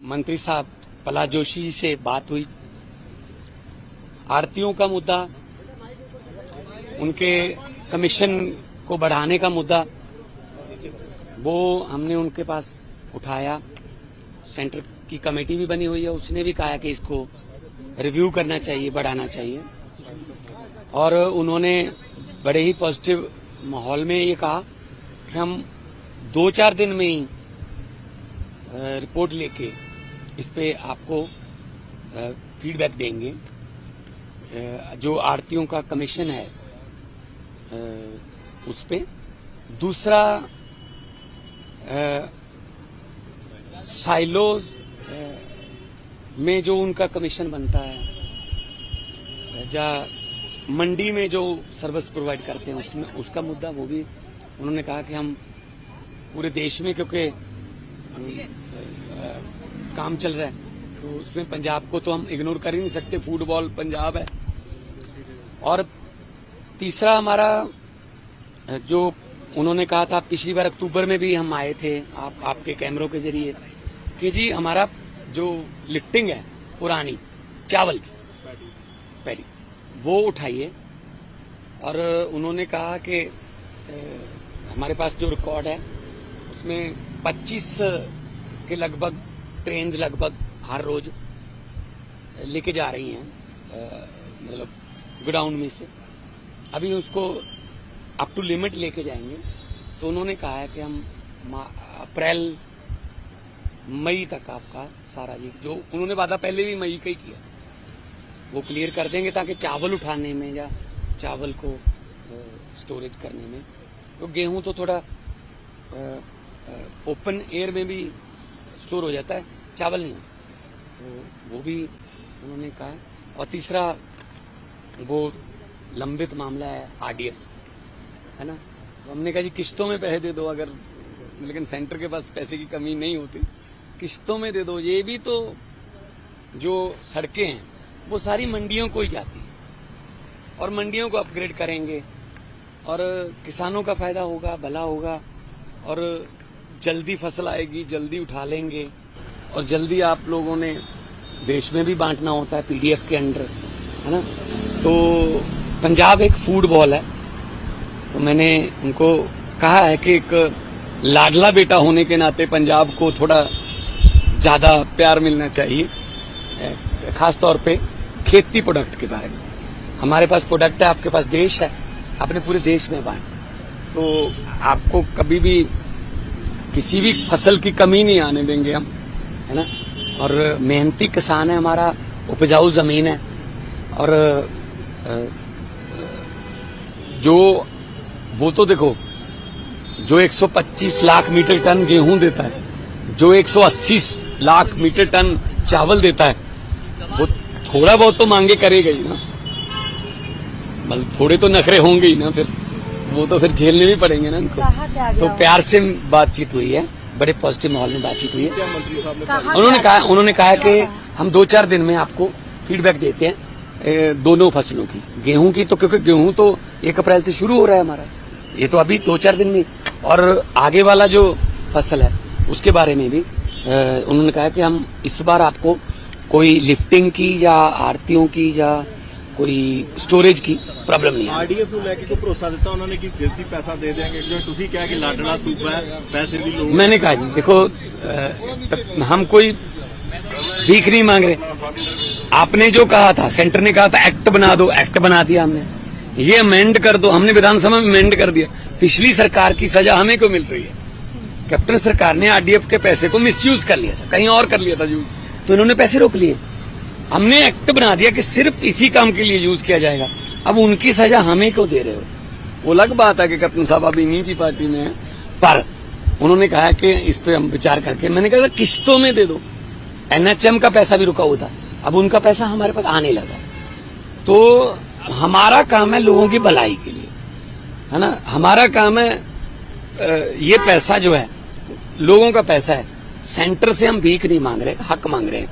मंत्री साहब प्रहलाद जोशी जी से बात हुई। आरतीयों का मुद्दा, उनके कमीशन को बढ़ाने का मुद्दा, वो हमने उनके पास उठाया। सेंटर की कमेटी भी बनी हुई है, उसने भी कहा कि इसको रिव्यू करना चाहिए, बढ़ाना चाहिए। और उन्होंने बड़े ही पॉजिटिव माहौल में ये कहा कि हम 2-4 दिन में ही रिपोर्ट लेके इस पे आपको फीडबैक देंगे। जो आरतीयों का कमीशन है उस पे। दूसरा, साइलोज में जो उनका कमीशन बनता है, या मंडी में जो सर्विस प्रोवाइड करते हैं उसमें उसका मुद्दा, वो भी उन्होंने कहा कि हम पूरे देश में, क्योंकि काम चल रहा है तो उसमें पंजाब को तो हम इग्नोर कर ही नहीं सकते, फुटबॉल पंजाब है। और तीसरा हमारा जो उन्होंने कहा था, पिछली बार अक्टूबर में भी हम आए थे आपके कैमरों के जरिए, कि जी हमारा जो लिफ्टिंग है पुरानी चावल की पैडी, वो उठाइए। और उन्होंने कहा कि हमारे पास जो रिकॉर्ड है उसमें 25 के लगभग ट्रेन लगभग हर रोज लेके जा रही हैं, मतलब गोडाउन में से। अभी उसको अप टू लिमिट लेके जाएंगे। तो उन्होंने कहा है कि हम अप्रैल मई तक आपका सारा जी, जो उन्होंने वादा पहले भी मई का ही किया, वो क्लियर कर देंगे, ताकि चावल उठाने में या चावल को स्टोरेज करने में। तो गेहूं तो थोड़ा ओपन एयर में भी स्टोर हो जाता है, चावल नहीं, तो वो भी उन्होंने कहा है। और तीसरा, वो लंबित मामला है आरडीएफ, है ना। तो हमने कहा जी किश्तों में पैसे दे दो, अगर, लेकिन सेंटर के पास पैसे की कमी नहीं होती, किश्तों में दे दो। ये भी तो जो सड़कें हैं वो सारी मंडियों को ही जाती है, और मंडियों को अपग्रेड करेंगे और किसानों का फायदा होगा, भला होगा, और जल्दी फसल आएगी, जल्दी उठा लेंगे। और जल्दी आप लोगों ने देश में भी बांटना होता है पीडीएफ के अंडर, है ना। तो पंजाब एक फूड बॉल है, तो मैंने उनको कहा है कि एक लाडला बेटा होने के नाते पंजाब को थोड़ा ज्यादा प्यार मिलना चाहिए, खासतौर पे खेती प्रोडक्ट के बारे में। हमारे पास प्रोडक्ट है, आपके पास देश है, अपने पूरे देश में बांट, तो आपको कभी भी किसी भी फसल की कमी नहीं आने देंगे हम, है ना। और मेहनती किसान है हमारा, उपजाऊ जमीन है। और जो वो तो देखो, जो 125 लाख मीटर टन गेहूं देता है, जो 180 लाख मीटर टन चावल देता है, वो थोड़ा बहुत तो मांगे करेगा ही ना, मतलब थोड़े तो नखरे होंगे ही ना, फिर वो तो फिर झेलने भी पड़ेंगे ना उनको। तो प्यार से बातचीत हुई है, बड़े पॉजिटिव माहौल में बातचीत हुई है। उन्होंने कहा कि हम 2-4 दिन में आपको फीडबैक देते हैं दोनों फसलों की, गेहूं की तो, क्योंकि गेहूं तो 1 अप्रैल से शुरू हो रहा है हमारा, ये तो अभी 2-4 दिन में। और आगे वाला जो फसल है उसके बारे में भी उन्होंने कहा कि हम इस बार आपको कोई लिफ्टिंग की या आरतियों की या कोई स्टोरेज की प्रॉब्लम नहीं है। आरडीएफ ਨੂੰ ਲੈ ਕੇ ਕੋਈ ਭਰੋਸਾ ਦਿੱਤਾ ਉਹਨਾਂ ਨੇ कि जल्दी पैसा दे देंगे, जो ਤੁਸੀਂ ਕਿਹਾ कि लाडला सूबा है, पैसे की लोड़। मैंने कहा जी देखो, हम कोई भीख नहीं मांग रहे। आपने जो कहा था, सेंटर ने कहा था एक्ट बना दो, एक्ट बना दिया हमने। ये अमेंड कर दो, हमने विधानसभा में अमेंड कर दिया। पिछली सरकार की सजा हमें क्यों मिल रही है? कैप्टन सरकार ने आरडीएफ के पैसे को मिसयूज कर लिया था, कहीं और कर लिया था यूज, तो इन्होंने पैसे रोक लिए। हमने एक्ट बना दिया कि सिर्फ इसी काम के लिए यूज किया जाएगा। अब उनकी सजा हमें क्यों दे रहे हो? वो अलग बात है कि कैप्टन साहब अभी इन्हीं की पार्टी में है, पर उन्होंने कहा कि इस पे हम विचार करके, मैंने कहा किश्तों में दे दो। एनएचएम का पैसा भी रुका हुआ था, अब उनका पैसा हमारे पास आने लगा। तो हमारा काम है लोगों की भलाई के लिए, है ना। हमारा काम है, ये पैसा जो है लोगों का पैसा है, सेंटर से हम भीख नहीं मांग रहे, हक मांग रहे हैं।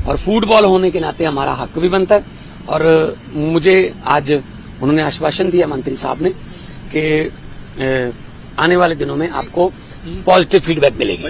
और फुटबॉल होने के नाते हमारा हक भी बनता है। और मुझे आज उन्होंने आश्वासन दिया मंत्री साहब ने कि आने वाले दिनों में आपको पॉजिटिव फीडबैक मिलेगी।